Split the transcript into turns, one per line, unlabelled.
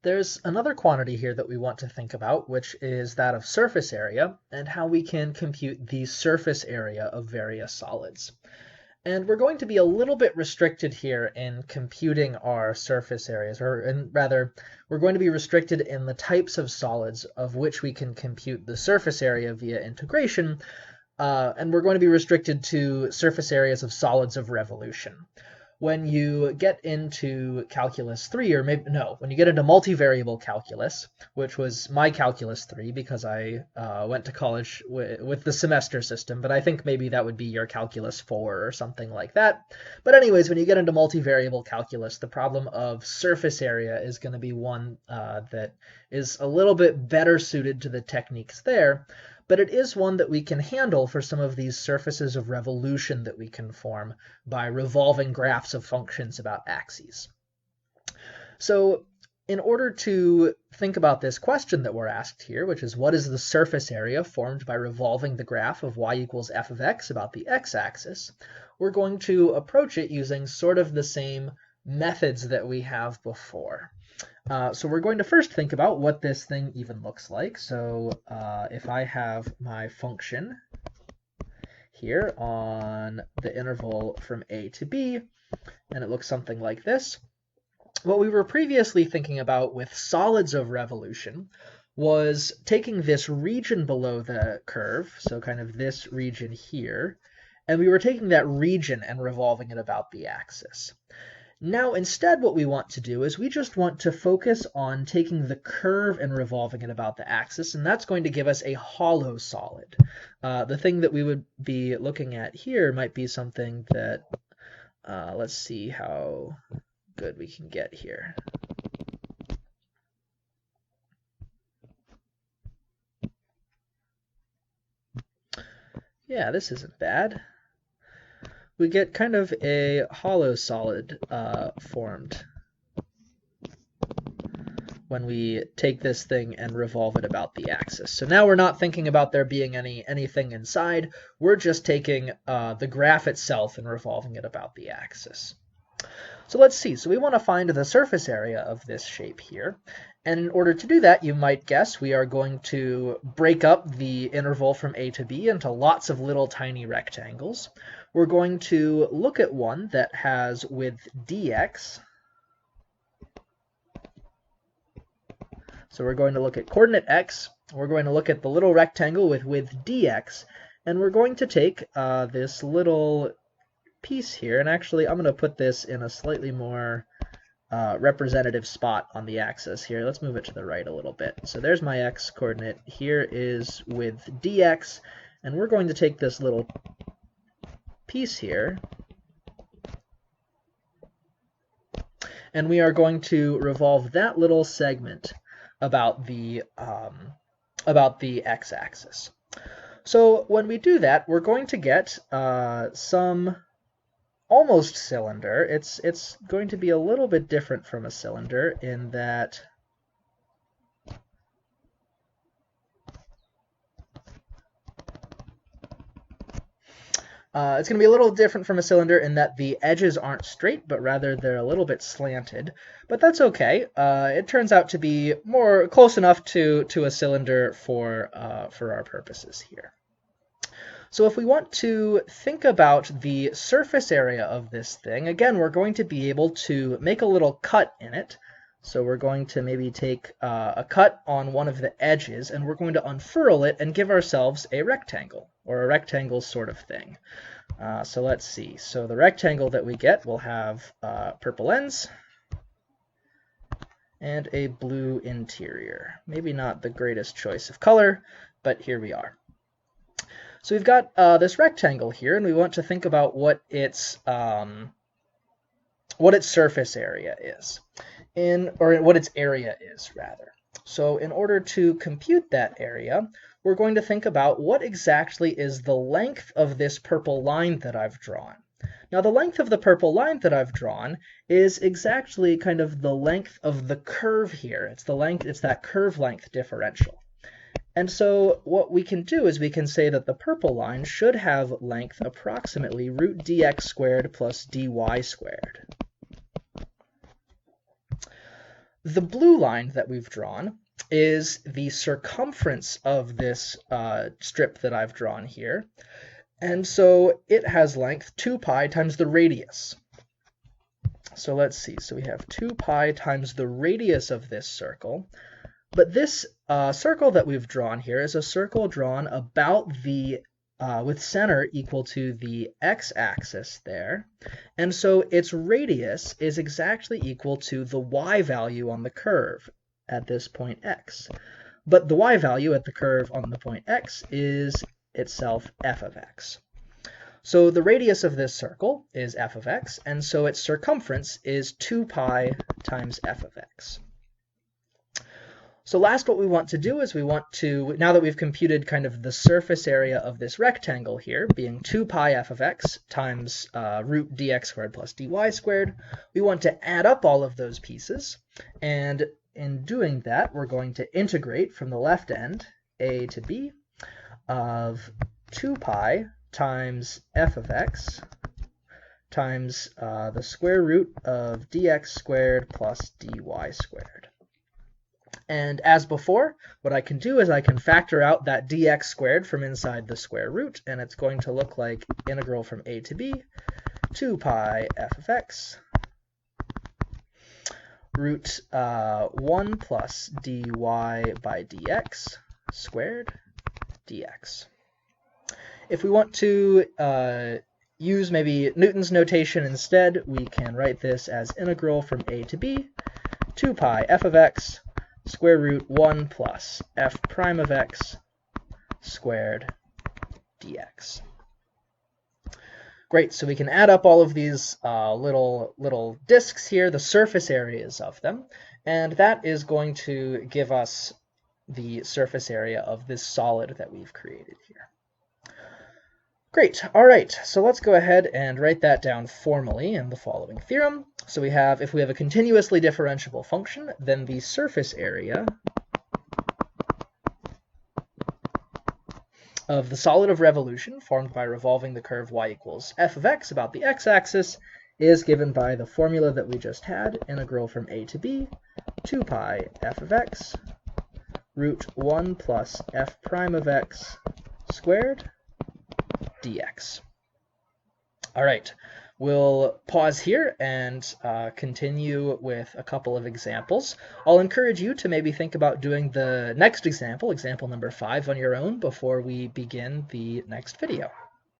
There's another quantity here that we want to think about, which is that of surface area, and how we can compute the surface area of various solids. And we're going to be a little bit restricted here in computing our surface areas, rather, we're going to be restricted in the types of solids of which we can compute the surface area via integration, and we're going to be restricted to surface areas of solids of revolution. When you get into calculus 3, or maybe, no, when you get into multivariable calculus, which was my calculus 3 because I went to college with the semester system, but I think maybe that would be your calculus 4 or something like that. But anyways, when you get into multivariable calculus, the problem of surface area is going to be one that is a little bit better suited to the techniques there, but it is one that we can handle for some of these surfaces of revolution that we can form by revolving graphs of functions about axes. So in order to think about this question that we're asked here, which is what is the surface area formed by revolving the graph of y equals f of x about the x-axis, we're going to approach it using sort of the same methods that we have before. So we're going to first think about what this thing even looks like. So if I have my function here on the interval from a to b, and it looks something like this, what we were previously thinking about with solids of revolution was taking this region below the curve, so kind of this region here, and we were taking that region and revolving it about the axis. Now, instead, what we want to do is we just want to focus on taking the curve and revolving it about the axis, and that's going to give us a hollow solid. The thing that we would be looking at here might be something that, let's see how good we can get here. Yeah, this isn't bad. We get kind of a hollow solid formed when we take this thing and revolve it about the axis. So now we're not thinking about there being anything inside. We're just taking the graph itself and revolving it about the axis. So let's see. So we want to find the surface area of this shape here. And in order to do that, you might guess we are going to break up the interval from a to b into lots of little tiny rectangles. We're going to look at one that has width dx. So we're going to look at coordinate x. We're going to look at the little rectangle with width dx. And we're going to take this little piece here. And actually, I'm going to put this in a slightly more representative spot on the axis here. Let's move it to the right a little bit. So there's my x coordinate. Here is width dx. And we're going to take this little piece here, and we are going to revolve that little segment about the x-axis. So when we do that, we're going to get some almost cylinder. It's going to be a little bit different from a cylinder in that it's going to be a little different from a cylinder in that the edges aren't straight, but rather they're a little bit slanted. But that's okay. It turns out to be more close enough to a cylinder for our purposes here. So if we want to think about the surface area of this thing, again, we're going to be able to make a little cut in it. So we're going to maybe take a cut on one of the edges, and we're going to unfurl it and give ourselves a rectangle, or a rectangle sort of thing. So let's see. So the rectangle that we get will have purple ends and a blue interior. Maybe not the greatest choice of color, but here we are. So we've got this rectangle here, and we want to think about what its surface area is. Or what its area is, rather. So in order to compute that area, we're going to think about what exactly is the length of this purple line that I've drawn. Now the length of the purple line that I've drawn is exactly kind of the length of the curve here. It's that curve length differential. And so what we can do is we can say that the purple line should have length approximately root dx squared plus dy squared. the blue line that we've drawn is the circumference of this strip that I've drawn here. And so it has length 2 pi times the radius. So let's see. So we have 2 pi times the radius of this circle. But this circle that we've drawn here is a circle drawn about the with center equal to the x-axis there. And so its radius is exactly equal to the y value on the curve at this point x. But the y value at the curve on the point x is itself f of x. So the radius of this circle is f of x, and so its circumference is 2 pi times f of x. So last, what we want to do is we want to, now that we've computed kind of the surface area of this rectangle here, being 2 pi f of x times root dx squared plus dy squared, we want to add up all of those pieces. And in doing that, we're going to integrate from the left end, a to b, of 2 pi times f of x times the square root of dx squared plus dy squared. And as before, what I can do is I can factor out that dx squared from inside the square root, and it's going to look like integral from a to b, 2 pi f of x, root 1 plus dy by dx squared dx. If we want to use maybe Newton's notation instead, we can write this as integral from a to b, 2 pi f of x, square root 1 plus f prime of x squared dx. Great, so we can add up all of these little disks here, the surface areas of them, and that is going to give us the surface area of this solid that we've created here. Great, all right, so let's go ahead and write that down formally in the following theorem. So we have, if we have a continuously differentiable function, then the surface area of the solid of revolution formed by revolving the curve y equals f of x about the x-axis is given by the formula that we just had, integral from a to b, 2 pi f of x, root 1 plus f prime of x squared dx. All right, we'll pause here and continue with a couple of examples. I'll encourage you to maybe think about doing the next example, example number 5, on your own before we begin the next video.